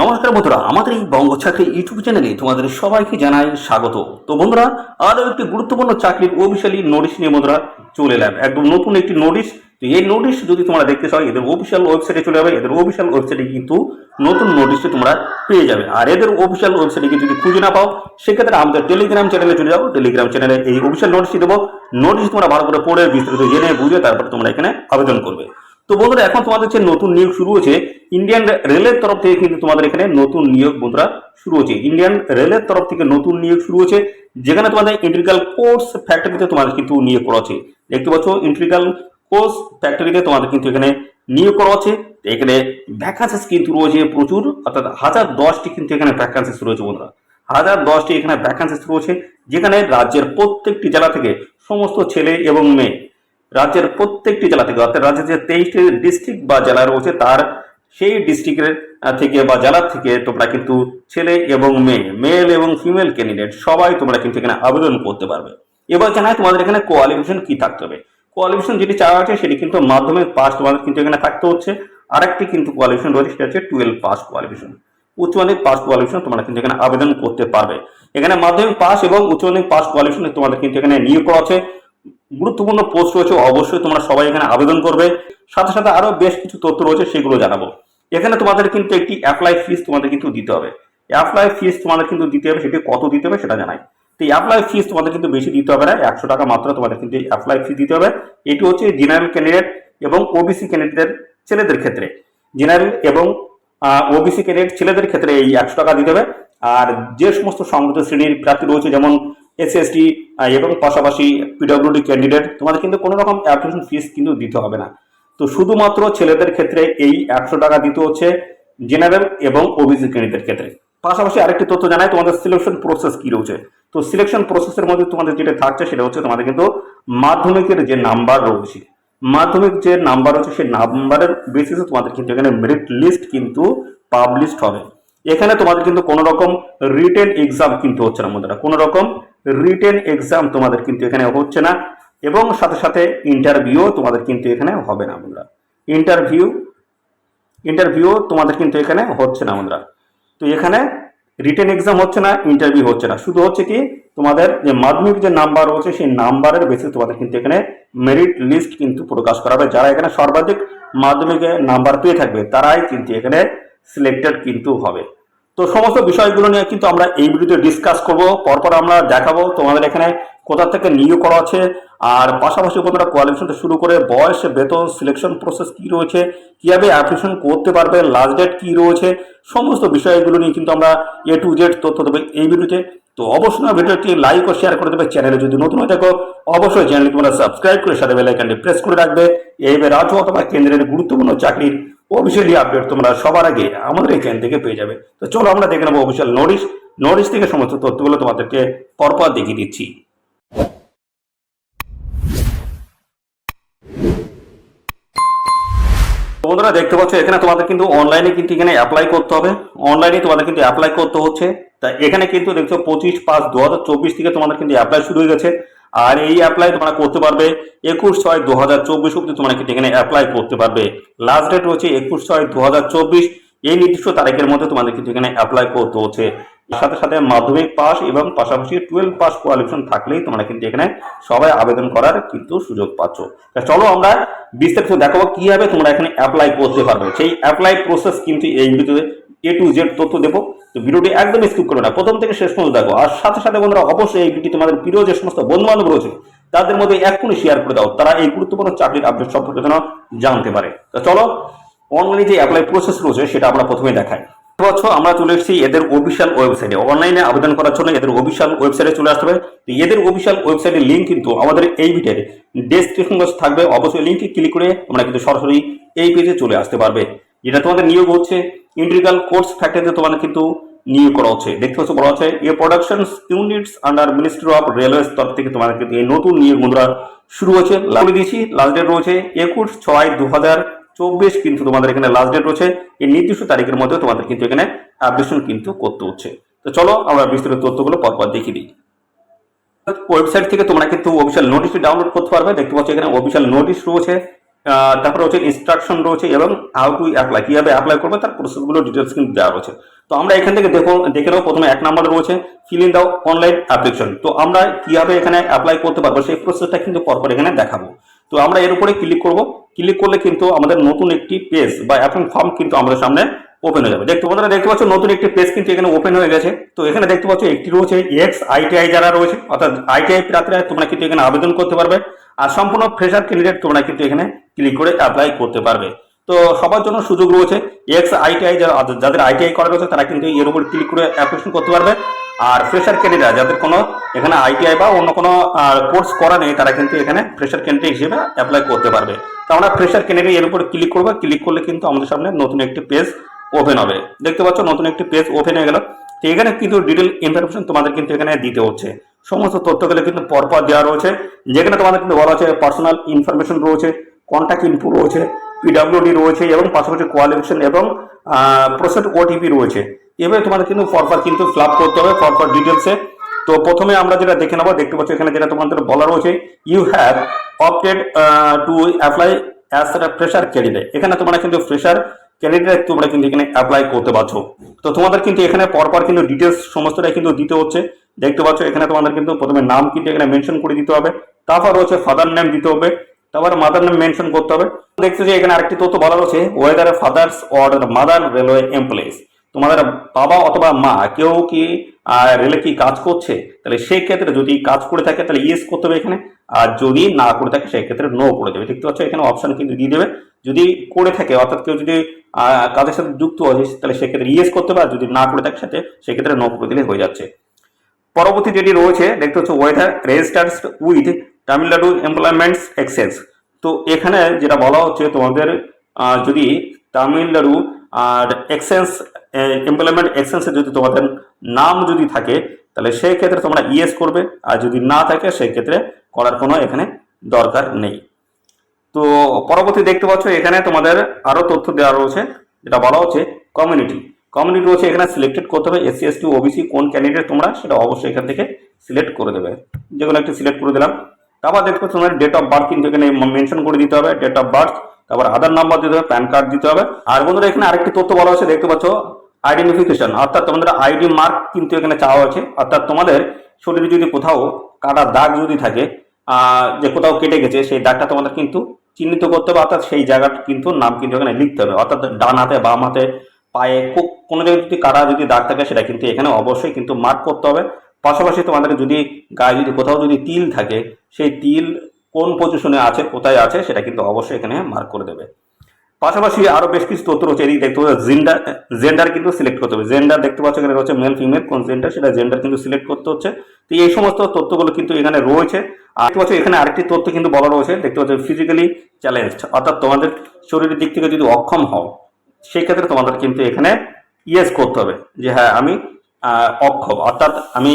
নমস্কার বন্ধুরা, আমাদের এই বঙ্গ চাকরি ইউটিউব চ্যানেলে তোমাদের সবাইকে জানাই স্বাগত। তো বন্ধুরা, আরও একটি গুরুত্বপূর্ণ চাকরির অফিসিয়ালি নোটিশ নিয়ে বন্ধুরা চলে এলাম। একদম নতুন একটি নোটিশ। তো এই নোটিশ যদি তোমরা দেখতে চাও, এদের অফিসিয়াল ওয়েবসাইটে চলে যাবে। এদের অফিসিয়াল ওয়েবসাইটে কিন্তু নতুন নোটিশটি তোমরা পেয়ে যাবে। আর এদের অফিসিয়াল ওয়েবসাইটে যদি খুঁজে না পাও, সেক্ষেত্রে আমাদের টেলিগ্রাম চ্যানেলে চলে যাও। টেলিগ্রাম চ্যানেলে এই অফিসিয়াল নোটিশটি দেবো। নোটিশ তোমরা ভালো করে পড়ে বিস্তারিত জেনে বুঝে তারপর তোমরা এখানে আবেদন করবে। তো বন্ধুরা, এখন তোমাদের যে নতুন নিয়োগ শুরু হয়েছে ইন্ডিয়ান রেলের তরফ থেকে, কিন্তু তোমাদের এখানে নতুন নিয়োগ বন্ধুরা শুরু হচ্ছে। ইন্ডিয়ান রেলের তরফ থেকে নতুন নিয়োগ শুরু হচ্ছে, যেখানে তোমাদের ইন্টিগ্রাল কোর্স ফ্যাক্টরিতে তোমাদের কিন্তু নিয়োগ করা হচ্ছে। দেখতে পাচ্ছ, ইন্টিগ্রাল কোর্স ফ্যাক্টরিতে তোমাদের কিন্তু এখানে নিয়োগ করা হচ্ছে। এখানে ভ্যাকান্সিস কিন্তু রয়েছে প্রচুর, অর্থাৎ 1010টি কিন্তু এখানে ভ্যাকান্সিস রয়েছে বন্ধুরা। 1010টি এখানে ভ্যাকান্সিস রয়েছে, যেখানে রাজ্যের প্রত্যেকটি জেলা থেকে সমস্ত ছেলে এবং মেয়ে, রাজ্যের প্রত্যেকটি জেলা থেকে, অর্থাৎ রাজ্যের যে 23টি ডিস্ট্রিক্ট বা জেলা রয়েছে তার সেই ডিস্ট্রিক্টের থেকে বা জেলা থেকে তোমরা কিন্তু ছেলে এবং মেয়ে, মেল এবং ফিমেল ক্যান্ডিডেট সবাই তোমরা কিন্তু এখানে আবেদন করতে পারবে। এবার জানাই তোমাদের এখানে কোয়ালিফিকেশন কি থাকতে হবে। কোয়ালিফিকেশন যেটি চাওয়া আছে সেটি কিন্তু মাধ্যমিক পাস তোমাদের কিন্তু এখানে থাকতে হচ্ছে। আরেকটি কিন্তু কোয়ালিফিকেশন রয়েছে, সেটা হচ্ছে 12 পাস কোয়ালিফিকেশন। উচ্চ মাধ্যমিক পাস কোয়ালিফিকেশন তোমরা কিন্তু এখানে আবেদন করতে পারবে। এখানে মাধ্যমিক পাস এবং উচ্চ মাধ্যমিক পাস কোয়ালিফিকেশন তোমাদের কিন্তু এখানে নিয়োগ করা আছে। গুরুত্বপূর্ণ পোস্ট রয়েছে, অবশ্যই তোমরা সবাই এখানে আবেদন করবে। সাথে সাথে আরো বেশ কিছু তথ্য রয়েছে, সেগুলো জানাবো। এখানে তোমাদের কিন্তু একটি অ্যাপ্লাই ফিস তোমাদের কিন্তু দিতে হবে। অ্যাপ্লাই ফিস তোমাদের কিন্তু দিতে হবে, সেটি কত দিতে হবে সেটা জানাই। তো অ্যাপ্লাই ফিস তোমাদের কিন্তু বেশি দিতে হবে না, 100 টাকা মাত্র তোমাদের কিন্তু অ্যাপ্লাই ফি দিতে হবে। এটি হচ্ছে জেনারেল ক্যান্ডিডেট এবং ওবিসি ক্যান্ডিডেটের ছেলেদের ক্ষেত্রে। জেনারেল এবং ওবিসি ক্যান্ডিডেট ছেলেদের ক্ষেত্রে এই 100 টাকা দিতে হবে। আর যে সমস্ত সংগঠিত শ্রেণীর প্রার্থী রয়েছে, যেমন এসসি এবং পাশাপাশি পিডব্লিউডি ক্যান্ডিডেট, তোমাদের কিন্তু কোনো রকম অ্যাপ্লিকেশন ফিস কিন্তু দিতে হবে না। তো শুধুমাত্র ছেলেদের ক্ষেত্রে এই 100 টাকা দিতে হচ্ছে, জেনারেল এবং ওবিসি ক্যান্ডিডেটের ক্ষেত্রে। পাশাপাশি আরেকটি তথ্য জানাই, তোমাদের সিলেকশন প্রসেস কি রয়েছে। তো সিলেকশন প্রসেসের মধ্যে তোমাদের যেটা থাকছে সেটা হচ্ছে, তোমাদের কিন্তু মাধ্যমিকের যে নাম্বার রয়েছে, মাধ্যমিক যে নাম্বার রয়েছে সেই নাম্বারের বেসিসে তোমাদের কিন্তু এখানে মেরিট লিস্ট কিন্তু পাবলিশড হবে। এখানে তোমাদের কিন্তু কোনো রকম রিটেন এক্সাম কিন্তু হচ্ছে না বন্ধুরা, কোনো রকম রিটেন এক্সাম তোমাদের কিন্তু এখানে হচ্ছে না, এবং সাথে সাথে ইন্টারভিউ তোমাদের কিন্তু এখানে হবে না বন্ধুরা। ইন্টারভিউ তোমাদের কিন্তু এখানে হচ্ছে না বন্ধুরা। তো এখানে রিটেন এক্সাম হচ্ছে না, ইন্টারভিউ হচ্ছে না, শুধু হচ্ছে কি তোমাদের যে মাধ্যমিক যে নাম্বার রয়েছে সেই নাম্বারের বেসিসে তোমাদের কিন্তু এখানে মেরিট লিস্ট কিন্তু প্রকাশ করা হবে। যারা এখানে সর্বাধিক মাধ্যমিকে নাম্বার পেয়ে থাকবে তারাই কিন্তু এখানে সিলেক্টেড কিন্তু হবে। তো সমস্ত বিষয়গুলো নিয়ে কিন্তু আমরা এই ভিডিওতে ডিসকাস করব। পরপর আমরা দেখাবো তোমাদের এখানে কোথা থেকে নিয়োগ করা আছে, আর পাশাপাশি তোমরা কোয়ালিফিকেশন থেকে শুরু করে বয়স, বেতন, সিলেকশন প্রসেস কি রয়েছে, কিভাবে অ্যাপ্লিকেশন করতে পারবে, লাস্ট ডেট কি রয়েছে, সমস্ত বিষয়গুলো নিয়ে কিন্তু আমরা A to Z তথ্য দেবো এই ভিডিওতে। তো অবশ্যই ভিডিওটি লাইক ও শেয়ার করে দেবে। চ্যানেলে যদি নতুন হয়ে থাকো অবশ্যই চ্যানেলটি তোমরা সাবস্ক্রাইব করে সাথে বেল আইকনটি প্রেস করে রাখবে। এইভাবে রাজ্য অথবা কেন্দ্রের গুরুত্বপূর্ণ চাকরির অফিসিয়ালি আপডেট তোমরা সবার আগে আমাদের এই চ্যানেল থেকে পেয়ে যাবে। তো চলো আমরা দেখে নেবো অফিসিয়াল নোটিশ থেকে সমস্ত তথ্যগুলো তোমাদেরকে পরপর দেখিয়ে দিচ্ছি। বন্ধুরা, দেখতে পাচ্ছ এখানে তোমাদের কিন্তু অনলাইনে কিন্তু এখানে অ্যাপ্লাই করতে হবে। অনলাইনে তোমাদের কিন্তু অ্যাপ্লাই করতে হচ্ছে। তা এখানে কিন্তু দেখছো 25/5/2024 থেকে তোমাদের কিন্তু অ্যাপ্লাই শুরু হয়ে গেছে। আর এই অ্যাপ্লাই তোমরা করতে পারবে 21/6/2024 অব্দি তোমরা কিন্তু এখানে অ্যাপ্লাই করতে পারবে। লাস্ট ডেট হচ্ছে 21/6/2024। এই নির্দিষ্ট তারিখের মধ্যে তোমাদের কিন্তু এখানে অ্যাপ্লাই করতে হচ্ছে। সাথে সাথে মাধ্যমিক পাস এবং পাশাপাশি 12 পাস কোয়ালিফিকেশন থাকলেই তোমরা কিন্তু এখানে সবাই আবেদন করার কিন্তু সুযোগ পাচ্ছ। চলো আমরা বিস্তারিত দেখাবো কিভাবে তোমরা এখানে অ্যাপ্লাই করতে পারবে। সেই অ্যাপ্লাই প্রসেস কিন্তু এই ভিডিওতে A to Z তথ্য দেবো। তো ভিডিওটি একদম স্কিপ করবে না, প্রথম থেকে শেষ পর্যন্ত দেখো। আর সাথে সাথে বন্ধুরা অবশ্যই এই ভিডিওটি তোমাদের প্রিয় যে সমস্ত বন্ধু বান্ধব রয়েছে তাদের মধ্যে এক্ষুনি শেয়ার করে দাও, তারা এই গুরুত্বপূর্ণ চাকরির আপডেট সম্পর্কে যেন জানতে পারে। তো চলো অনলাইনে যে অ্যাপ্লাই প্রসেস রয়েছে সেটা আমরা প্রথমে দেখাই। আমরা চলে এসেছি এদের অফিসিয়াল ওয়েবসাইটে। অনলাইনে আবেদন করার জন্য এদের অফিসিয়াল ওয়েবসাইটে চলে আসতে হবে। তো এদের অফিসিয়াল ওয়েবসাইটের লিঙ্ক কিন্তু আমাদের এই ভিডিওর ডেসক্রিপশন বক্সে থাকবে। অবশ্যই লিঙ্কে ক্লিক করে তোমরা কিন্তু সরাসরি এই পেজে চলে আসতে পারবে। যেটা তোমাদের নিয়োগ হচ্ছে ইন্টিগ্রাল কোর্স ফ্যাক্টরিতে তোমাদের কিন্তু নিয়োগ করা হচ্ছে। দেখতে পাচ্ছ বলা হচ্ছে এ production units under ministry of railways তরফ থেকে তোমাদের কিন্তু এই নতুন নিয়োগ বন্ধুরা শুরু হচ্ছে। লাগিয়ে দিয়েছি, লাস্ট ডেট রয়েছে 21/6/2024 কিন্তু তোমাদের এখানে লাস্ট ডেট রয়েছে। এই নির্দিষ্ট তারিখের মধ্যে তোমাদের কিন্তু এখানে অ্যাপ্লিকেশন কিন্তু করতে হচ্ছে। তো চলো আমরা বিস্তারিত তথ্যগুলো পরপর দেখিয়ে দিই। ওয়েবসাইট থেকে তোমরা কিন্তু অফিসিয়াল নোটিশটি ডাউনলোড করতে পারবে। দেখতে পাচ্ছ এখানে অফিসিয়াল নোটিশ রয়েছে। তারপরে হচ্ছে ইনস্ট্রাকশন রয়েছে এবং হাউ টু অ্যাপ্লাই, কীভাবে অ্যাপ্লাই করবে তার প্রসেসগুলো ডিটেলস কিন্তু দেওয়া রয়েছে। তো আমরা এখান থেকে দেখে নেবো। প্রথমে 1 নম্বরে রয়েছে ফিল ইন দাও অনলাইন অ্যাপ্লিকেশন। তো আমরা কীভাবে এখানে অ্যাপ্লাই করতে পারবো সেই প্রসেসটা কিন্তু পরপর এখানে দেখাবো। তো আমরা এর উপরে ক্লিক করব। ক্লিক করলে কিন্তু আমাদের নতুন একটি পেজ বা অ্যাপ্লিকেশন ফর্ম কিন্তু আমাদের সামনে ওপেন হয়ে যাবে। তোমরা দেখতে পাচ্ছ নতুন একটি পেজ কিন্তু এখানে ওপেন হয়ে গেছে। তো এখানে দেখতে পাচ্ছ একটি রয়েছে এক্স আইটিআই যারা রয়েছে, অর্থাৎ আইটিআই প্রার্থীরা তোমরা কিন্তু এখানে আবেদন করতে পারবে। আর সম্পূর্ণ ফ্রেশার ক্যান্ডিডেট তোমরা কিন্তু এখানে ক্লিক করে অ্যাপ্লাই করতে পারবে। তো সবার জন্য সুযোগ রয়েছে। এক্স আইটিআই যাদের আইটিআই করা রয়েছে তারা কিন্তু এর উপর ক্লিক করে অ্যাপ্লিকেশন করতে পারবে। আর ফ্রেশার ক্যান্ডিডেট যাদের কোনো এখানে আইটিআই বা অন্য কোনো কোর্স করা নেই তারা কিন্তু এখানে ফ্রেশার ক্যান্ডিডেট হিসেবে অ্যাপ্লাই করতে পারবে। তো আমরা ফ্রেশার ক্যান্ডিডেট এর উপর ক্লিক করবো। ক্লিক করলে কিন্তু আমাদের সামনে নতুন একটি পেজ ওপেন হবে। দেখতে পাচ্ছ নতুন একটি পেজ ওপেন হয়ে গেল। তো এখানে কিন্তু ডিটেল ইনফরমেশন তোমাদের কিন্তু এখানে দিতে হচ্ছে। সমস্ত তথ্যগুলো কিন্তু পরপর দেওয়া রয়েছে, যেখানে তোমাদের কিন্তু বলা হচ্ছে পার্সোনাল ইনফরমেশন রয়েছে, কন্ট্যাক্ট ইনফো রয়েছে, পিডব্লিউডি রয়েছে এবং পাশাপাশি কোয়ালিফিকেশন এবং প্রসেড ওটিপি রয়েছে। এভাবে তোমাদের কিন্তু পরপর কিন্তু ফিল আপ করতে হবে পরপর ডিটেলসে। তো প্রথমে আমরা যেটা দেখে নেবো, দেখতে পাচ্ছ এখানে যেটা তোমাদের বলা রয়েছে you have opted to apply as a fresher candidate. এখানে তোমরা কিন্তু ফ্রেশার ক্যান্ডিডেট তোমরা কিন্তু এখানে অ্যাপ্লাই করতে পারছো। তো তোমাদের কিন্তু এখানে পরপর কিন্তু ডিটেলস সমস্তটাই কিন্তু দিতে হচ্ছে। দেখতে পাচ্ছ এখানে তোমাদের কিন্তু প্রথমে নাম কিন্তু এখানে মেনশন করে দিতে হবে, তারপর হচ্ছে ফাদার নেম দিতে হবে, তারপর মাদার নেম মেনশন করতে হবে। দেখছো যে এখানে আরেকটি তথ্য বলা রয়েছে weather father's or mother railway employees. তোমাদের বাবা অথবা মা কেউ কি রেলে কি কাজ করছে, তাহলে সেই ক্ষেত্রে যদি কাজ করে থাকে তাহলে ইয়েস করতে হবে এখানে, আর যদি না করে থাকে সেই ক্ষেত্রে নো করে দেবে। দেখতে পাচ্ছ এখানে অপশন কিন্তু দিয়ে দেবে। যদি করে থাকে অর্থাৎ কেউ যদি কাজের সাথে যুক্ত আছে তাহলে সেক্ষেত্রে ইয়েস করতে হবে, আর যদি না করে থাকে সাথে সেক্ষেত্রে নো করে দিলে হয়ে যাচ্ছে। পরবর্তী যেটি রয়েছে দেখতে হচ্ছে weather registered with Tamil Nadu employments exchange. তো এখানে যেটা বলা হচ্ছে তোমাদের যদি তামিলনাড়ু আর এক্সচেঞ্জ এমপ্লয়মেন্ট এক্সচেঞ্জে যদি তোমাদের নাম যদি থাকে তাহলে সেই ক্ষেত্রে তোমরা ইয়েস করবে, আর যদি না থাকে সেই ক্ষেত্রে করার কোনো এখানে দরকার নেই। তো পরবর্তী দেখতে পাচ্ছ এখানে তোমাদের আরো তথ্য দেওয়া রয়েছে, যেটা বলা হচ্ছে কমিউনিটি রয়েছে। এখানে সিলেক্টেড করতে হবে এসসি এসটি ওবিসি কোন ক্যান্ডিডেট তোমরা সেটা অবশ্যই এখান থেকে সিলেক্ট করে দেবে। যেগুলো একটু সিলেক্ট করে দিলাম। তারপর দেখতে পাচ্ছ তোমাদের ডেট অফ বার্থ কিন্তু এখানে মেনশন করে দিতে হবে, ডেট অফ বার্থ, তারপর আধার নাম্বার দিতে হবে, প্যান কার্ড দিতে হবে। আর বন্ধুরা এখানে আরেকটি তথ্য বলা হচ্ছে দেখতে পাচ্ছ আইডেন্টিফিকেশন, অর্থাৎ তোমাদের আইডি মার্ক কিন্তু এখানে চাওয়া হচ্ছে। অর্থাৎ তোমাদের শরীরে যদি কোথাও কাটা দাগ যদি থাকে যে কোথাও কেটে গেছে সেই দাগটা তোমাদের কিন্তু চিহ্নিত করতে হবে, অর্থাৎ সেই জায়গাটা কিন্তু নাম কিন্তু এখানে লিখতে হবে। অর্থাৎ ডান হাতে বাম হাতে পায়ে কোনো জায়গায় যদি কাটা যদি দাগ থাকে সেটা কিন্তু এখানে অবশ্যই কিন্তু মার্ক করতে হবে। পাশাপাশি তোমাদের যদি গায়ে যদি কোথাও যদি তিল থাকে সেই তিল কোন পজিশনে আছে কোথায় আছে সেটা কিন্তু অবশ্যই এখানে মার্ক করে দেবে। পাশাপাশি আরো বেশ কিছু তথ্য রয়েছে। এদিকে দেখতে পাচ্ছ জেন্ডার কিন্তু সিলেক্ট করতে হবে। জেন্ডার দেখতে পাচ্ছ এখানে রয়েছে মেল ফিমেল কোন জেন্ডার সেটা জেন্ডার কিন্তু সিলেক্ট করতে হচ্ছে। তো এই সমস্ত তথ্যগুলো কিন্তু এখানে রয়েছে। আর দেখতে পাচ্ছ এখানে আরেকটি তথ্য কিন্তু বলা রয়েছে দেখতে পাচ্ছ ফিজিক্যালি চ্যালেঞ্জড, অর্থাৎ তোমাদের শরীরের দিক থেকে যদি অক্ষম হও সেই ক্ষেত্রে তোমাদের কিন্তু এখানে ইয়েস করতে হবে যে হ্যাঁ আমি অক্ষম, অর্থাৎ আমি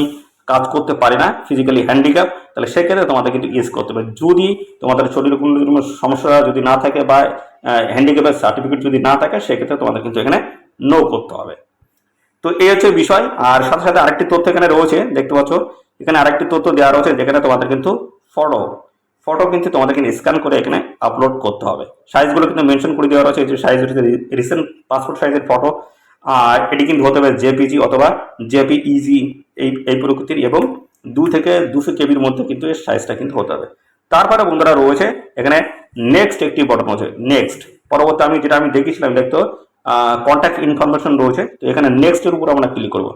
কাজ করতে পারি না, ফিজিক্যালি হ্যান্ডিক্যাপ, তাহলে সেক্ষেত্রে তোমাদের কিন্তু ইয়েস করতে হবে। যদি তোমাদের শরীরে কোনো রকম সমস্যা যদি না থাকে বা হ্যান্ডিক্যাপের সার্টিফিকেট যদি না থাকে সেক্ষেত্রে তোমাদের কিন্তু এখানে নো করতে হবে। তো এই হচ্ছে বিষয়। আর সাথে সাথে আরেকটি তথ্য এখানে রয়েছে দেখতে পাচ্ছ এখানে আরেকটি তথ্য দেওয়া রয়েছে, যেখানে তোমাদের কিন্তু ফটো কিন্তু তোমাদের কিন্তু স্ক্যান করে এখানে আপলোড করতে হবে। সাইজগুলো কিন্তু মেনশন করে দেওয়া রয়েছে। এই যে সাইজ হচ্ছে রিসেন্ট পাসপোর্ট সাইজের ফটো, আর এটি কিন্তু হতে হবে জেপিজি অথবা জেপিইজি এই প্রকৃতির, এবং 2 থেকে 200 কেবির মধ্যে কিন্তু এর সাইজটা কিন্তু হতে হবে। তারপরে বন্ধুরা রয়েছে এখানে নেক্সট একটি বটন রয়েছে, নেক্সট। পরবর্তী যেটা আমি দেখিয়েছিলাম দেখতো কন্ট্যাক্ট ইনফরমেশন রয়েছে। তো এখানে নেক্সট এর উপর আমরা ক্লিক করব।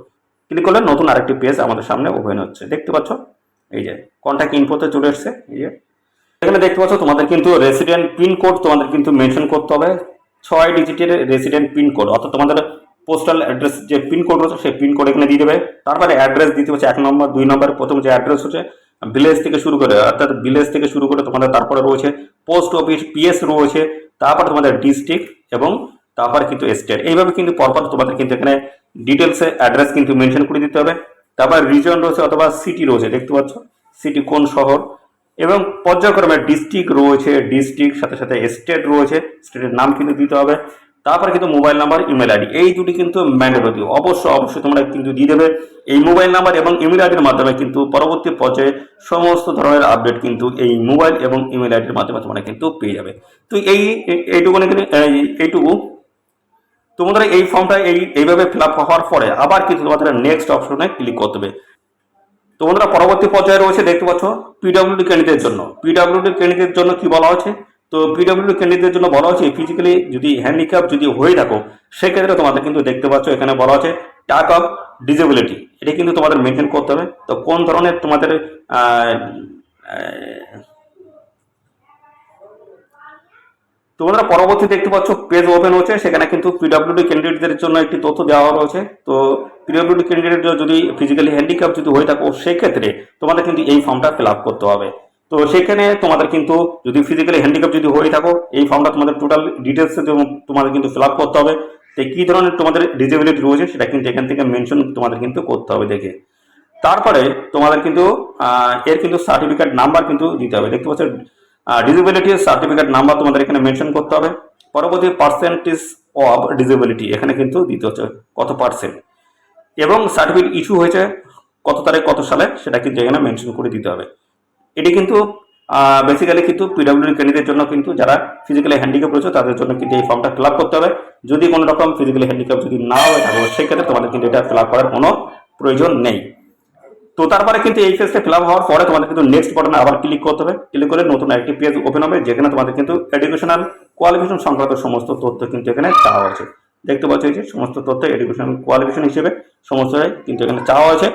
ক্লিক করলে নতুন আরেকটি পেজ আমাদের সামনে ওপেন হচ্ছে। দেখতে পাচ্ছ এই যে কন্ট্যাক্ট ইনফোতে চলে এসছে। এই যে এখানে দেখতে পাচ্ছ তোমাদের কিন্তু রেসিডেন্ট পিন কোড তোমাদের কিন্তু মেনশন করতে হবে, 6 ডিজিটের রেসিডেন্ট পিন কোড, অর্থাৎ তোমাদের পোস্টাল অ্যাড্রেস যে পিন কোড রয়েছে সেই পিন কোড এখানে দিয়ে দেবে। তারপরে অ্যাড্রেস দিতে হচ্ছে 1 নম্বর, 2 নম্বর। প্রথম যে অ্যাড্রেস হচ্ছে ভিলেজ থেকে শুরু করে, অর্থাৎ ভিলেজ থেকে শুরু করে তোমাদের তারপরে রয়েছে পোস্ট অফিস পিএস রয়েছে, তারপর তোমাদের ডিস্ট্রিক্ট এবং তারপর কিন্তু স্টেট। এইভাবে কিন্তু পরপর তোমাদের কিন্তু এখানে ডিটেলসে অ্যাড্রেস কিন্তু মেনশন করে দিতে হবে। তারপর রিজন রয়েছে অথবা সিটি রয়েছে, দেখতে পাচ্ছ সিটি কোন শহর, এবং পর্যায়ক্রমে ডিস্ট্রিক্ট রয়েছে, ডিস্ট্রিক্ট সাথে সাথে স্টেট রয়েছে, স্টেটের নাম কিন্তু দিতে হবে। তারপরে কিন্তু মোবাইল নাম্বার, ইমেল আইডি, এই দুটি কিন্তু ম্যান্ডেটরি, অবশ্যই তোমরা কিন্তু দিয়ে দেবে। এই মোবাইল নাম্বার এবং ইমেল আইডির মাধ্যমে কিন্তু পরবর্তী পর্যায়ে সমস্ত ধরনের আপডেট কিন্তু এই মোবাইল এবং ইমেল আইডির মাধ্যমে তোমরা কিন্তু পেয়ে যাবে। তো এইটুকু তোমাদের এই ফর্মটা এইভাবে ফিল আপ হওয়ার পরে আবার কিন্তু তোমাদের নেক্সট অপশনে ক্লিক করতে হবে। তো বন্ধুরা পরবর্তী পর্যায়ে রয়েছে দেখতে পাচ্ছ পিডব্লিউডি ক্যান্ডিডেটের জন্য। পিডব্লিউডি ক্যান্ডিডেটের জন্য কি বলা হয়েছে? তো পিডব্লিউডি ক্যান্ডিডেটের জন্য বলা হচ্ছে ফিজিক্যালি যদি হ্যান্ডিক্যাপ যদি হয়ে থাকো সেক্ষেত্রে তোমাদের কিন্তু দেখতে পাচ্ছ এখানে বলা হচ্ছে টাইপ অফ ডিসেবিলিটি, এটা কিন্তু তোমাদের মেনটেন করতে হবে। তো কোন ধরনের তোমাদের তোমরা পরবর্তী দেখতে পাচ্ছ পেজ ওপেন হচ্ছে, সেখানে কিন্তু পিডব্লিউডি ক্যান্ডিডেটদের জন্য একটি তথ্য দেওয়া রয়েছে। তো পিডব্লিউডি ক্যান্ডিডেট যদি ফিজিক্যালি হ্যান্ডিক্যাপ যদি হয়ে থাকো সেক্ষেত্রে তোমাদের কিন্তু এই ফর্মটা ফিল আপ করতে হবে। তো সেখানে তোমাদের কিন্তু যদি ফিজিক্যালি হ্যান্ডিক্যাপ যদি হয়ে থাকো এই ফর্মটা তোমাদের টোটাল ডিটেলস তোমাদের কিন্তু ফিল আপ করতে হবে। তো কি ধরনের তোমাদের ডিসেবিলিটি রয়েছে সেটা কিন্তু এখান থেকে মেনশন তোমাদের কিন্তু করতে হবে দেখে। তারপরে তোমাদের কিন্তু এর কিন্তু সার্টিফিকেট নাম্বার কিন্তু দিতে হবে। দেখতে পাচ্ছ ডিসেবিলিটি সার্টিফিকেট নাম্বার তোমাদের এখানে মেনশন করতে হবে। পরবর্তী পার্সেন্টেজ অফ ডিসেবিলিটি এখানে কিন্তু দিতে হচ্ছে কত পার্সেন্ট, এবং সার্টিফিকেট ইস্যু হয়েছে কত তারিখ কত সালে সেটা কিন্তু এখানে মেনশন করে দিতে হবে। এটি কিন্তু বেসিক্যালি কিন্তু পিডব্লিউডি ক্যান্ডিডেটের জন্য কিন্তু যারা ফিজিক্যালি হ্যান্ডিক্যাপ রয়েছে তাদের জন্য কিন্তু এই ফর্মটা ফিল আপ করতে হবে। যদি কোনো রকম ফিজিক্যালি হ্যান্ডিক্যাপ যদি না হয়ে থাকে সেক্ষেত্রে তোমাদের কিন্তু এটা ফিল আপ করার কোনো প্রয়োজন নেই। তো তারপরে কিন্তু এই পেজটা ফিল আপ হওয়ার পরে তোমাদের কিন্তু নেক্সট বাটনে আবার ক্লিক করতে হবে। ক্লিক করে নতুন একটি পেজ ওপেন হবে যেখানে তোমাদের কিন্তু এডুকেশনাল কোয়ালিফিকেশন সংক্রান্ত সমস্ত তথ্য কিন্তু এখানে চাওয়া হয়েছে। দেখতে পাচ্ছ এই যে সমস্ত তথ্য এডুকেশনাল কোয়ালিফিকেশন হিসেবে সমস্ত কিন্তু এখানে চাওয়া হয়েছে।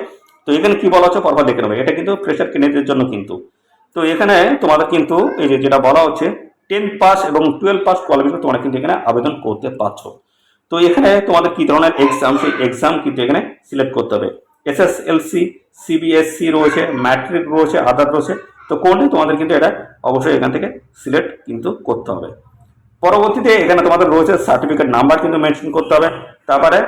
তো এখানে কি বলা হচ্ছে পরপর দেখে নেবে, এটা কিন্তু ফ্রেশার ক্যান্ডিডেটের জন্য কিন্তু। তো এখানে তোমাদের কিন্তু এই যে যেটা বলা হচ্ছে 10 পাস এবং 12 পাস কোয়ালিফিকেশন তোমরা কিন্তু এখানে আবেদন করতে পারছো। তো এখানে তোমাদের কি ধরনের এক্সাম সেই এক্সাম কিন্তু এখানে সিলেক্ট করতে হবে। এসএসএলসি, সিবিএসসি রয়েছে, ম্যাট্রিক রয়েছে, আদার রয়েছে। তো কোনটি তোমাদের কিন্তু এটা অবশ্যই এখান থেকে সিলেক্ট কিন্তু করতে হবে। পরবর্তীতে এখানে তোমাদের রয়েছে সার্টিফিকেট নাম্বার কিন্তু মেনশন করতে হবে। তারপরে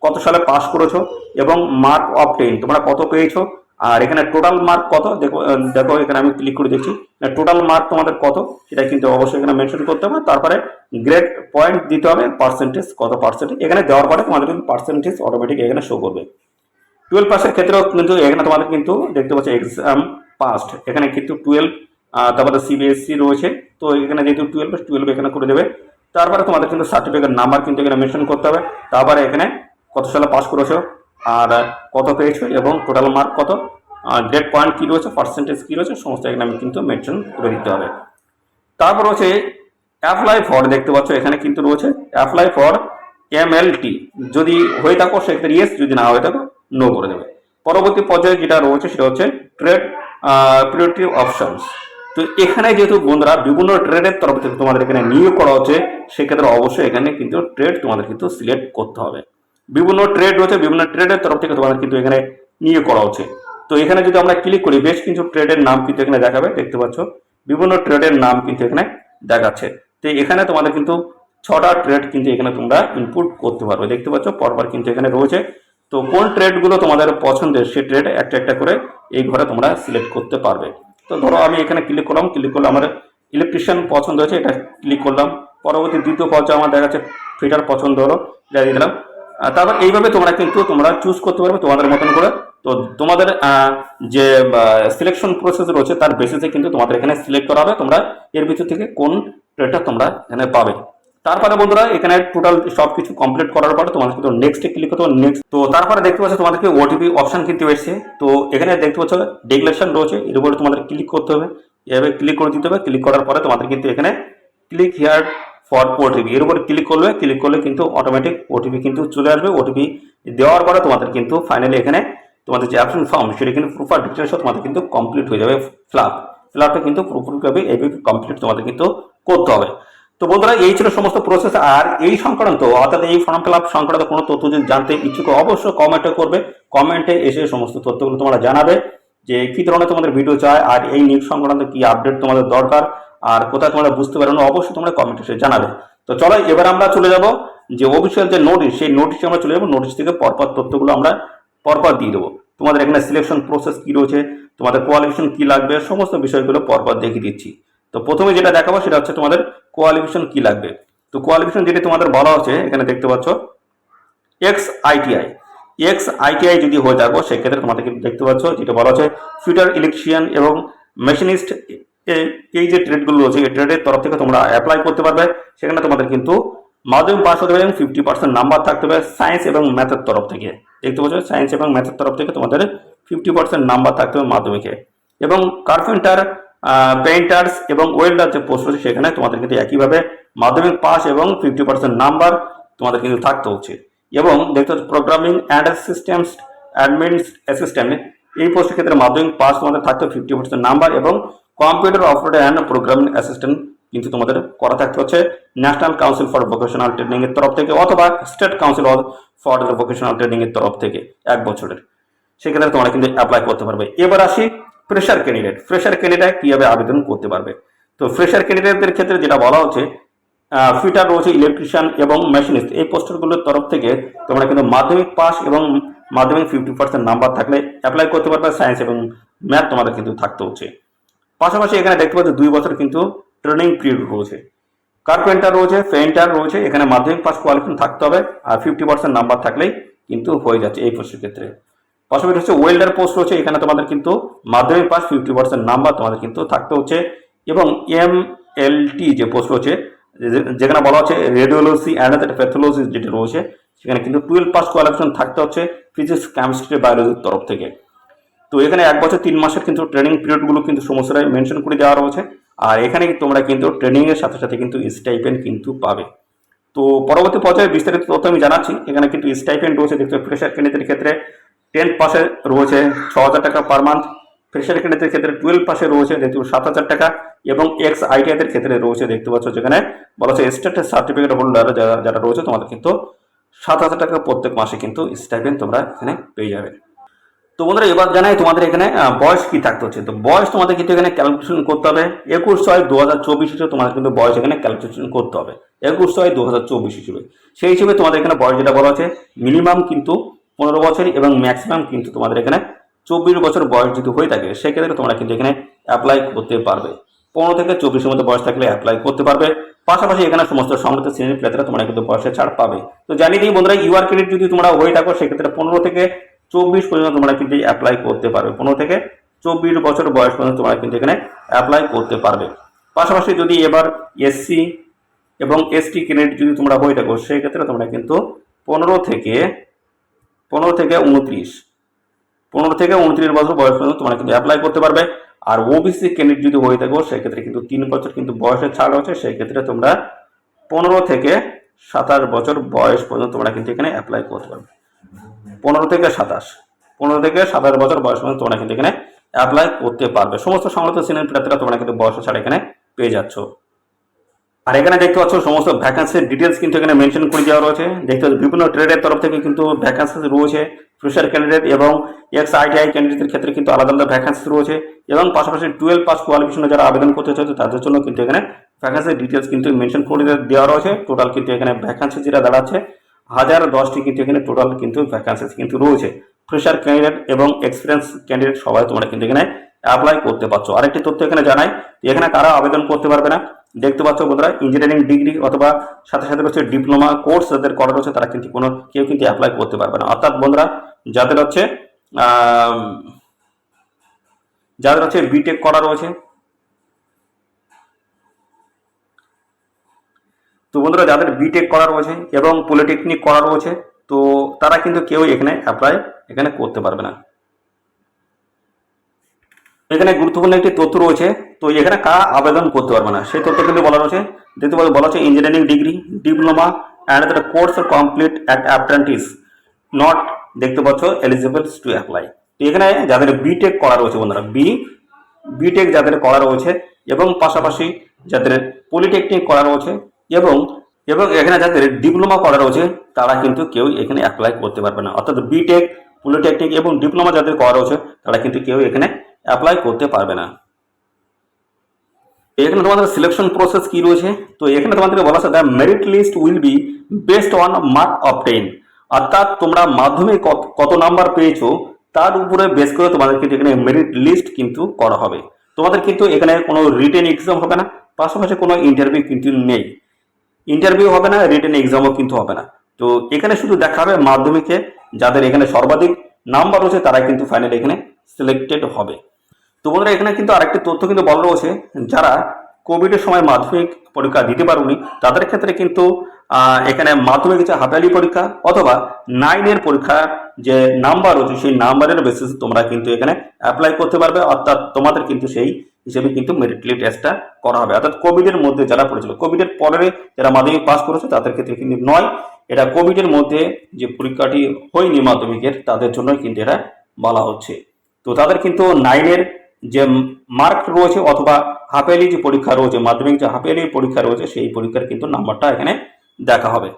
কত সালে পাস করেছো এবং মার্ক অফ 10 তোমরা কত পেয়েছো, আর এখানে টোটাল মার্ক কত দেখো এখানে আমি ক্লিক করে দেখছি টোটাল মার্ক তোমাদের কত সেটা কিন্তু অবশ্যই এখানে মেনশন করতে হবে। তারপরে গ্রেড পয়েন্ট দিতে হবে, পার্সেন্টেজ কত পার্সেন্টেজ এখানে দেওয়ার পরে তোমাদের কিন্তু পার্সেন্টেজ অটোমেটিক এখানে শো করবে। 12 পাসের ক্ষেত্রেও কিন্তু এখানে তোমাদের কিন্তু দেখতে পাচ্ছ এক্সাম পাস্ট এখানে কিন্তু 12, তারপরে সিবিএসসি রয়েছে। তো এখানে যেহেতু 12 এখানে করে দেবে। তারপরে তোমাদের কিন্তু সার্টিফিকেট নাম্বার কিন্তু এখানে মেনশন করতে হবে। তারপরে এখানে কত সালে পাস করেছো আর কত পেয়েছো এবং টোটাল মার্ক কত, গ্রেড পয়েন্ট কী রয়েছে, পার্সেন্টেজ কী রয়েছে সমস্ত এখানে আমি কিন্তু মেনশন করে দিতে হবে। তারপর রয়েছে অ্যাপ্লাই ফর, দেখতে পাচ্ছ এখানে কিন্তু রয়েছে অ্যাপ্লাই ফর এমএলটি, যদি হয়ে থাকো সেক্ষেত্রে ইয়েস, যদি না হয়ে থাকো নো করে দেবে। পরবর্তী পর্যায়ে যেটা রয়েছে সেটা হচ্ছে ট্রেড প্রিয়রিটি অপশনস। তো এখানে যেহেতু বন্ধুরা বিভিন্ন ট্রেডের তরফ থেকে তোমাদের এখানে নিয়োগ করা হচ্ছে সেক্ষেত্রে অবশ্যই এখানে কিন্তু ট্রেড তোমাদের কিন্তু সিলেক্ট করতে হবে। বিভিন্ন ট্রেড রয়েছে, বিভিন্ন ট্রেডের তরফ থেকে তোমাদের কিন্তু এখানে নিয়োগ করা হচ্ছে। তো এখানে যদি আমরা ক্লিক করি বেশ কিছু ট্রেডের নাম কিন্তু এখানে দেখাবে। দেখতে পাচ্ছ বিভিন্ন ট্রেডের নাম কিন্তু এখানে দেখাচ্ছে। তো এখানে তোমাদের কিন্তু 6টা ট্রেড কিন্তু এখানে তোমরা ইনপুট করতে পারবে। দেখতে পাচ্ছ পরপর কিন্তু এখানে রয়েছে। তো কোন ট্রেডগুলো তোমাদের পছন্দের সেই ট্রেড একটা একটা করে এই ঘরে তোমরা সিলেক্ট করতে পারবে। তো ধরো আমি এখানে ক্লিক করলাম, ক্লিক করলে আমার ইলেকট্রিশিয়ান পছন্দ হয়েছে, এটা ক্লিক করলাম। পরবর্তী দ্বিতীয় পর্যায়ে আমার দেখা যাচ্ছে ফিটার পছন্দ হলো, এটা দিয়ে দিলাম। তারপর এইভাবে তোমরা কিন্তু তোমরা চুজ করতে পারবে তোমাদের মতন করে। তো তোমাদের যে সিলেকশন প্রসেস রয়েছে তার বেসিসে কিন্তু তোমাদের এখানে সিলেক্ট করা হবে তোমরা এর ভিতর থেকে কোন ট্রেডটা তোমরা এখানে পাবে। তারপরে বন্ধুরা এখানে টোটাল সবকিছু কমপ্লিট করার পরে তোমাদের কিন্তু নেক্সটে ক্লিক করতে হবে। নেক্সট, তো তারপরে দেখতে পাচ্ছ তোমাদেরকে ওটিপি অপশন কিন্তু এসেছে। তো এখানে দেখতে পাচ্ছ ডিক্লারেশন রয়েছে, এর উপরে তোমাদের ক্লিক করতে হবে, এভাবে ক্লিক করে দিতে হবে। ক্লিক করার পরে তোমাদের কিন্তু এখানে ক্লিক হিয়ার ফর ওটিপি এর উপরে ক্লিক করলে কিন্তু অটোমেটিক ওটিপি কিন্তু চলে আসবে। ওটিপি দেওয়ার পরে তোমাদের কিন্তু ফাইনালি এখানে তোমাদের যে অ্যাপ্লিকেশন ফর্ম সেটা কিন্তু প্রপার ডিটেলস তোমাদের কিন্তু কমপ্লিট হয়ে যাবে। ফিল আপটা কিন্তু পুরোপুরিভাবে এইভাবে কমপ্লিট তোমাদের কিন্তু করতে হবে। তো বন্ধুরা এই ছিল সমস্ত প্রসেস। আর এই সংক্রান্ত অর্থাৎ এই ফর্ম ফিল আপ সংক্রান্ত কোনো তথ্য যদি জানতে ইচ্ছুক অবশ্যই কমেন্টে করবে। কমেন্টে এসে সমস্ত তথ্যগুলো তোমরা জানাবে যে কী ধরনের তোমাদের ভিডিও চায় আর এই নিউজ সংক্রান্ত কি আপডেট তোমাদের দরকার আর কোথায় তোমরা বুঝতে পারো না অবশ্যই তোমরা কমেন্টে এসে জানাবে। তো চলো এবার আমরা চলে যাব যে অফিসিয়াল যে নোটিশ সেই নোটিশে আমরা চলে যাবো। নোটিশ থেকে পরপর তথ্যগুলো আমরা পরপর দিয়ে দেবো। তোমাদের এখানে সিলেকশন প্রসেস কি রয়েছে, তোমাদের কোয়ালিফিকেশন কি লাগবে সমস্ত বিষয়গুলো পরপর দেখিয়ে দিচ্ছি। তো প্রথমে যেটা দেখাবো সেটা হচ্ছে তোমাদের কোয়ালিফিকেশন কি লাগবে। তো কোয়ালিফিকেশন যেটি তোমাদের বলা হচ্ছে এখানে দেখতে পাচ্ছ এক্স আইটিআই যদি হয়ে থাকো সেক্ষেত্রে তোমাদের কিন্তু দেখতে পাচ্ছ যেটা বলা হচ্ছে ফিটার ইলেকট্রিশিয়ান এবং মেশিনিস্ট, এই যে ট্রেডগুলো রয়েছে এই ট্রেডের তরফ থেকে তোমরা অ্যাপ্লাই করতে পারবে। সেখানে তোমাদের কিন্তু মাধ্যমিক পাস হতে হবে এবং 50% নাম্বার থাকতে হবে সায়েন্স এবং ম্যাথের তরফ থেকে। দেখতে পাচ্ছ সায়েন্স এবং ম্যাথের তরফ থেকে তোমাদের 50% নাম্বার থাকতে হবে মাধ্যমিকে। এবং কার্পেন্টার, পেইন্টার্স এবং ওয়েল্ডার যে পোস্ট রয়েছে সেখানে তোমাদের কিন্তু একইভাবে মাধ্যমিক পাস এবং 50% নাম্বার তোমাদের কিন্তু থাকতে হচ্ছে। এবং দেখতে পাচ্ছ programming and systems admin assistant, এই পোস্টের ক্ষেত্রে মাধ্যমিক পাস তোমাদের থাকতে 50% নাম্বার এবং computer operator and programming assistant কিন্তু তোমাদের করা থাকতে হচ্ছে national council for vocational training এর তরফ থেকে অথবা state council for vocational training এর তরফ থেকে 1 বছরের। সেক্ষেত্রে তোমরা কিন্তু অ্যাপ্লাই করতে পারবে। এবার আসি ফ্রেশার ক্যান্ডিডেট কিভাবে আবেদন করতে পারবে। তো ফ্রেশার ক্যান্ডিডেটদের ক্ষেত্রে যেটা বলা হচ্ছে ফিটার রয়েছে, ইলেকট্রিশিয়ান এবং মেশিনিস্ট, এই পোস্টগুলোর তরফ থেকে তোমরা কিন্তু মাধ্যমিক পাস এবং মাধ্যমিক 50% নাম্বার থাকলে অ্যাপ্লাই করতে পারবে। সায়েন্স এবং ম্যাথ তোমাদের কিন্তু থাকতে হচ্ছে। পাশাপাশি এখানে দেখতে পাচ্ছ 2 বছর কিন্তু ট্রেনিং পিরিয়ড রয়েছে। কার্পেন্টার রয়েছে, পেইন্টার রয়েছে, এখানে মাধ্যমিক পাস কোয়ালিফিকেশন থাকতে হবে আর 50% নাম্বার থাকলেই কিন্তু হয়ে যাচ্ছে এই পোস্টের ক্ষেত্রে। পাশাপাশি হচ্ছে ওয়েল্ডার পোস্ট রয়েছে, এখানে তোমাদের কিন্তু মাধ্যমিক পাস 50% নাম্বার তোমাদের কিন্তু থাকতে হচ্ছে। এবং এমএলটি যে পোস্ট রয়েছে যেখানে বলা হচ্ছে রেডিওলজি অ্যান্ড প্যাথোলজি যেটা রয়েছে সেখানে কিন্তু 12 পাস কোয়ালিফিকেশন থাকতে হচ্ছে ফিজিক্স, কেমিস্ট্রি, বায়োলজির তরফ থেকে। তো এখানে 1 বছর 3 মাসের কিন্তু ট্রেনিং পিরিয়ডগুলো কিন্তু সমস্যায় মেনশন করে দেওয়া রয়েছে। আর এখানে তোমরা কিন্তু ট্রেনিং এর সাথে সাথে কিন্তু স্টাইপেন্ড কিন্তু পাবে। তো পরবর্তী পর্যায়ে বিস্তারিত তথ্য আমি জানাচ্ছি। এখানে কিন্তু স্টাইপেন্ড রয়েছে দেখতে ফ্রেশার ক্যান্ডিডেটের ক্ষেত্রে 10 পাসে রয়েছে 6,000 টাকা পার মান্থ, ফ্রেশার ক্যান্ডিডেটের ক্ষেত্রে 12 পাসে রয়েছে দেখতে 7,000 টাকা এবং এক্স আইটিআইদের ক্ষেত্রে রয়েছে দেখতে পাচ্ছ যেখানে বলা হচ্ছে স্টেট সার্টিফিকেট হোল্ডার যারা রয়েছে তোমাদের কিন্তু 7,000 টাকা প্রত্যেক মাসে কিন্তু স্টাইপেন্ড তোমরা এখানে পেয়ে যাবে। তো বন্ধুরা এবার জানাই তোমাদের এখানে বয়স কি থাকতে হচ্ছে। তো বয়স তোমাদের কিন্তু এখানে ক্যালকুলেশন করতে হবে 21/6/2024 হিসেবে তোমাদের কিন্তু বয়স এখানে ক্যালকুলেশন করতে হবে 21/6/2024 হিসেবে। সেই হিসেবে তোমাদের এখানে বয়স যেটা বলা আছে মিনিমাম কিন্তু 15 বছর এবং ম্যাক্সিমাম কিন্তু তোমাদের এখানে 24 বছর বয়স যদি হয়ে থাকে সেক্ষেত্রে তোমরা কিন্তু এখানে অ্যাপ্লাই করতে পারবে। 15 থেকে 24 এর মধ্যে বয়স থাকলে অ্যাপ্লাই করতে পারবে। পাশাপাশি এখানে সমস্ত সংগঠিত শ্রেণীর প্রার্থীরা তোমরা কিন্তু বয়সে ছাড় পাবে। তো জানিয়ে দিই বন্ধুরা ইউআর ক্রেডিট যদি তোমরা হয়ে থাকো সেক্ষেত্রে 15 থেকে 24 পর্যন্ত তোমরা কিন্তু অ্যাপ্লাই করতে পারবে। 15 থেকে 24 বছর বয়স পর্যন্ত তোমরা কিন্তু এখানে অ্যাপ্লাই করতে পারবে। পাশাপাশি যদি এবার এসসি এবং এসটি ক্রেডিট যদি তোমরা হয়ে থাকো সেই ক্ষেত্রে তোমরা কিন্তু 15 থেকে 29 বছর বয়স পর্যন্ত তোমরা কিন্তু অ্যাপ্লাই করতে পারবে। আর ওবিসি ক্যান্ডিডেট যদি হয়ে থাকো সেক্ষেত্রে কিন্তু 3 বছর কিন্তু বয়সের ছাড় হচ্ছে, সেই ক্ষেত্রে তোমরা 15 থেকে 27 বছর বয়স পর্যন্ত তোমরা কিন্তু এখানে অ্যাপ্লাই করতে পারবে। 15 থেকে 27 বছর বয়স পর্যন্ত তোমরা কিন্তু এখানে অ্যাপ্লাই করতে পারবে। সমস্ত সংগঠিত শ্রেণীর প্রার্থীরা তোমরা কিন্তু বয়সের ছাড় এখানে পেয়ে যাচ্ছ। আর এখানে দেখতে পাচ্ছ সমস্ত ভ্যাকান্সির ডিটেলস কিন্তু এখানে মেনশন করে দেওয়া রয়েছে। দেখতে পাচ্ছ বিভিন্ন ট্রেডের তরফ থেকে কিন্তু ভ্যাকান্সি রয়েছে। ফ্রেশার ক্যান্ডিডেট এবং এক্স আইটিআই ক্যান্ডিডেটের ক্ষেত্রে কিন্তু আলাদা আলাদা ভ্যাকান্সি রয়েছে এবং পাশাপাশি 12 পাস কোয়ালিফিকেশনে যারা আবেদন করতে চাইছে তাদের জন্য কিন্তু এখানে ভ্যাকান্সির ডিটেলস কিন্তু মেনশন করে দেওয়া রয়েছে। টোটাল কিন্তু এখানে ভ্যাকান্সি যেটা দাঁড়াচ্ছে 1010টি কিন্তু এখানে টোটাল কিন্তু ভ্যাকান্সি কিন্তু রয়েছে। ফ্রেশার ক্যান্ডিডেট এবং এক্সপিরিয়েন্স ক্যান্ডিডেট সবাই তোমরা কিন্তু এখানে অ্যাপ্লাই করতে পারছো। আরেকটি তথ্য এখানে জানাই এখানে কারা আবেদন করতে পারবে না। দেখতে পাচ্ছ বন্ধুরা ইঞ্জিনিয়ারিং ডিগ্রি অথবা সাথে সাথে হচ্ছে ডিপ্লোমা কোর্স যাদের করা রয়েছে তারা কিন্তু কেউ কিন্তু অ্যাপ্লাই করতে পারবে না। অর্থাৎ বন্ধুরা যাদের হচ্ছে বিটেক করা রয়েছে, তো বন্ধুরা যাদের বিটেক করা রয়েছে এবং পলিটেকনিক করা রয়েছে তো তারা কিন্তু কেউ এখানে অ্যাপ্লাই করতে পারবে না। এখানে গুরুত্বপূর্ণ একটি তথ্য রয়েছে, তো এখানে কারা আবেদন করতে পারবে না সেই তথ্য কিন্তু বলা রয়েছে। দেখতে পাচ্ছ বলা হচ্ছে engineering degree, diploma and the course complete at apprentice not দেখতে পাচ্ছ এলিজিবল টু অ্যাপ্লাই। তো এখানে যাদের বিটেক করা রয়েছে বন্ধুরা বিটেক যাদের করা রয়েছে এবং পাশাপাশি যাদের পলিটেকনিক করা রয়েছে এবং এখানে যাদের ডিপ্লোমা করা রয়েছে তারা কিন্তু কেউ এখানে অ্যাপ্লাই করতে পারবে না। অর্থাৎ বিটেক, পলিটেকনিক এবং ডিপ্লোমা যাদের করা রয়েছে তারা কিন্তু কেউ এখানে অ্যাপ্লাই করতে পারবে না। এখানে তোমাদের সিলেকশন প্রসেস কি রয়েছে, তো এখানে তোমাদেরকে বলা আছে the merit list will be based on mark obtain, অর্থাৎ তোমরা মাধ্যমিক কত নাম্বার পেয়েছো তার উপরে বেস করে তোমাদের কিন্তু এখানে মেরিট লিস্ট কিন্তু করা হবে। তোমাদের কিন্তু এখানে কোনো রিটেন এক্সাম হবে না, পাশাপাশি কোনো ইন্টারভিউ কিন্তু নেই। ইন্টারভিউ হবে না, রিটেন এক্সামও কিন্তু হবে না। তো এখানে শুধু দেখা হবে মাধ্যমিকে যাদের এখানে সর্বাধিক নাম্বার রয়েছে তারা কিন্তু ফাইনালি এখানে সিলেক্টেড হবে। তো বন্ধুরা এখানে কিন্তু আরেকটি তথ্য কিন্তু বলা রয়েছে, যারা কোভিডের সময় মাধ্যমিক পরীক্ষা দিতে পারোনি তাদের ক্ষেত্রে কিন্তু এখানে মাধ্যমিক যে হাফ-ইয়ারলি পরীক্ষা অথবা 9 এর পরীক্ষা যে নাম্বার রয়েছে সেই নাম্বারের বেসিসে তোমরা কিন্তু এখানে অ্যাপ্লাই করতে পারবে, অর্থাৎ তোমাদের কিন্তু সেই হিসেবে কিন্তু মেরিট টেস্টটা করা হবে। অর্থাৎ কোভিডের মধ্যে যারা পড়েছিল, কোভিডের পরে যারা মাধ্যমিক পাস করেছে তাদের ক্ষেত্রে কিন্তু নয়, এটা কোভিডের মধ্যে যে পরীক্ষাটি হয়নি মাধ্যমিকের তাদের জন্যই কিন্তু এটা বলা হচ্ছে। তো তাদের কিন্তু 9-এর যে মার্ক রয়েছে অথবা হাফ-ইয়ারলি যে পরীক্ষা রয়েছে, মাধ্যমিক যে হাফ-ইয়ারলি পরীক্ষা রয়েছে সেই পরীক্ষার কিন্তু নাম্বারটা এখানে দেখা হবে।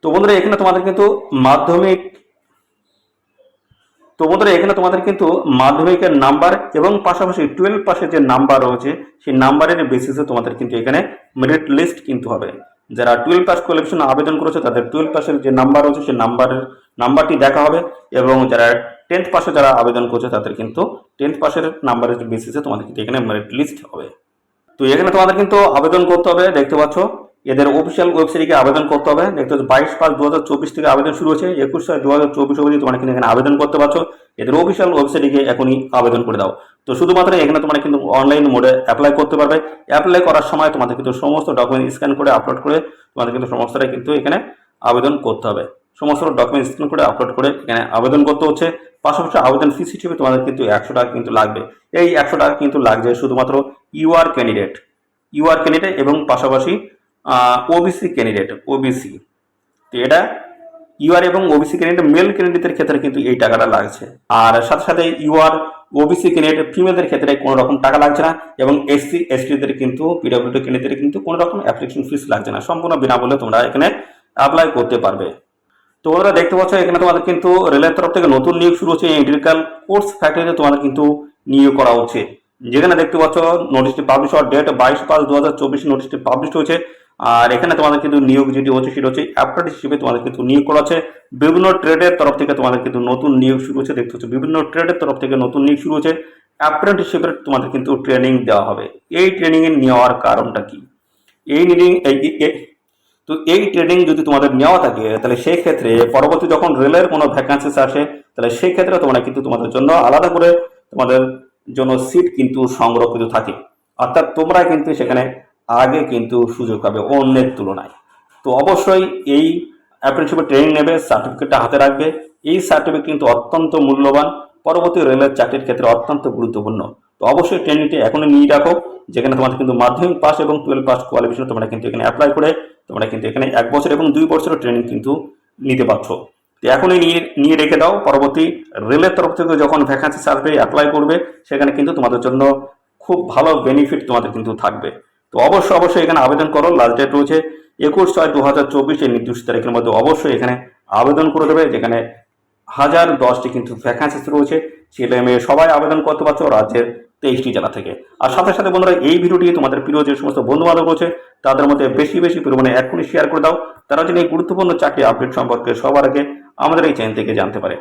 তো বন্ধুরা এখানে তোমাদের কিন্তু মাধ্যমিকের নাম্বার এবং পাশাপাশি 12 পাসের যে নাম্বার রয়েছে সেই নাম্বারের বেসিসে তোমাদের কিন্তু এখানে মেরিট লিস্ট কিন্তু হবে। যারা 12 পাস কোয়ালিফিকেশন আবেদন করেছে তাদের 12 পাসের যে নাম্বার রয়েছে সেই নাম্বারটি দেখা হবে, এবং যারা 10th পাসে যারা আবেদন করছে তাদের কিন্তু 10th পাসের নাম্বারের বেসিসে তোমাদের কিন্তু এখানে মেরিট লিস্ট হবে। তো এখানে তোমাদের কিন্তু আবেদন করতে হবে, দেখতে পাচ্ছ এদের অফিসিয়াল ওয়েবসাইটে আবেদন করতে হবে। দেখতে পাচ্ছ 22/5/2024 থেকে আবেদন শুরু হয়েছে, 21/6/2024 অবধি তোমরা কিন্তু এখানে আবেদন করতে পারছো। এদের অফিসিয়াল ওয়েবসাইটে এখনই আবেদন করে দাও। তো শুধুমাত্র এখানে তোমরা কিন্তু অনলাইন মোডে অ্যাপ্লাই করতে পারবে। অ্যাপ্লাই করার সময় তোমাদের কিন্তু সমস্ত ডকুমেন্ট স্ক্যান করে আপলোড করে তোমাদের কিন্তু সমস্তটাই কিন্তু এখানে আবেদন করতে হবে। সমস্ত ডকুমেন্ট স্ক্যান করে আপলোড করে এখানে আবেদন করতে হচ্ছে। পাশাপাশি আবেদন ফিস হিসেবে তোমাদের কিন্তু 100 টাকা কিন্তু লাগবে। এই 100 টাকা কিন্তু লাগছে শুধুমাত্র ইউআর ক্যান্ডিডেট এবং পাশাপাশি ওবিসি ক্যান্ডিডেট ওবিসি। তো এটা ইউআর এবং ওবিসি ক্যান্ডিডেট মেল ক্যান্ডিডেটের ক্ষেত্রে কিন্তু এই টাকাটা লাগছে, আর সাথে সাথে ইউআর ওবিসি ক্যান্ডিডেট ফিমেলদের ক্ষেত্রে কোনো রকম টাকা লাগছে না, এবং এসসি এসটিদের কিন্তু পিডব্লিউডি ক্যান্ডিডেটের কিন্তু কোনো রকম অ্যাপ্লিকেশন ফিস লাগছে না, সম্পূর্ণ বিনামূল্যে তোমরা এখানে অ্যাপ্লাই করতে পারবে। তো ওরা দেখতে পাচ্ছ এখানে তোমাদের কিন্তু রেলের তরফ থেকে নতুন নিয়োগ শুরু হচ্ছে, ইলেকট্রিক্যাল কোর্স ফ্যাক্টরিতে তোমাদের কিন্তু নিয়োগ করা হচ্ছে। যেখানে দেখতে পাচ্ছ নোটিশটি পাবলিশ হওয়ার ডেট 22/5/2024 নোটিশটি পাবলিশ হয়েছে। আর এখানে তোমাদের কিন্তু নিয়োগ যেটি হচ্ছে সেটা হচ্ছে অ্যাপ্রেন্টিস হিসেবে তোমাদের কিন্তু নিয়োগ করা হচ্ছে। বিভিন্ন ট্রেডের তরফ থেকে তোমাদের কিন্তু নতুন নিয়োগ শুরু হচ্ছে, দেখতে হচ্ছে বিভিন্ন ট্রেডের তরফ থেকে নতুন নিয়োগ শুরু হচ্ছে। অ্যাপ্রেন্টিসশিপের তোমাদের কিন্তু ট্রেনিং দেওয়া হবে। এই ট্রেনিং এর নেওয়ার কারণটা কি? এই ট্রেনিং যদি তোমাদের নেওয়া থাকে তাহলে সেই ক্ষেত্রে পরবর্তী যখন রেলের কোনো ভ্যাকান্সিস আসে তাহলে সেই ক্ষেত্রে তোমরা কিন্তু তোমাদের জন্য আলাদা করে তোমাদের জন্য সিট কিন্তু সংরক্ষিত থাকে, অর্থাৎ তোমরা কিন্তু সেখানে আগে কিন্তু সুযোগ পাবে অন্যের তুলনায়। তো অবশ্যই এই অ্যাপ্রেন্টিসশিপের ট্রেনিং নেবে, সার্টিফিকেটটা হাতে রাখবে। এই সার্টিফিকেট কিন্তু অত্যন্ত মূল্যবান, পরবর্তী রেলের চাকরির ক্ষেত্রে অত্যন্ত গুরুত্বপূর্ণ। তো অবশ্যই ট্রেনিংটি এখনই নিয়ে রাখো, যেখানে তোমাদের কিন্তু মাধ্যমিক পাস এবং 12 পাস কোয়ালিফিকেশন তোমরা কিন্তু এখানে অ্যাপ্লাই করে তোমরা কিন্তু এখানে 1 বছর এবং 2 বছরের ট্রেনিং কিন্তু নিতে পারছো। তো এখনই নিয়ে রেখে দাও, পরবর্তী রেলের তরফ থেকে যখন ভ্যাকান্সি আসবে অ্যাপ্লাই করবে সেখানে কিন্তু তোমাদের জন্য খুব ভালো বেনিফিট তোমাদের কিন্তু থাকবে। তো অবশ্যই এখানে আবেদন করো। লাস্ট ডেট রয়েছে 21/6/2024 এই নির্দিষ্ট তারিখের মধ্যে অবশ্যই এখানে আবেদন করে দেবে, যেখানে 1010টি কিন্তু ভ্যাকান্সি রয়েছে। ছেলে মেয়ে সবাই আবেদন করতে পারছো রাজ্যের 23টি জেলা থেকে। আর সাথে সাথে বন্ধুরা এই ভিডিওটি তোমাদের প্রিয় যে সমস্ত বন্ধু বান্ধব রয়েছে তাদের মধ্যে বেশি পরিমাণে এখনই শেয়ার করে দাও, তারা যেন এই গুরুত্বপূর্ণ চাকরি আপডেট সম্পর্কে সবার আগে আমাদের এই চ্যানেল থেকে জানতে পারে।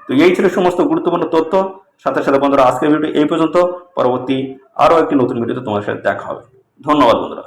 তো এই ছিল সমস্ত গুরুত্বপূর্ণ তথ্য। সাথে সাথে বন্ধুরা আজকের ভিডিও এই পর্যন্ত, পরবর্তী আরও একটি নতুন ভিডিওতে তোমার সাথে দেখা হবে। ধন্যবাদ বন্ধুরা।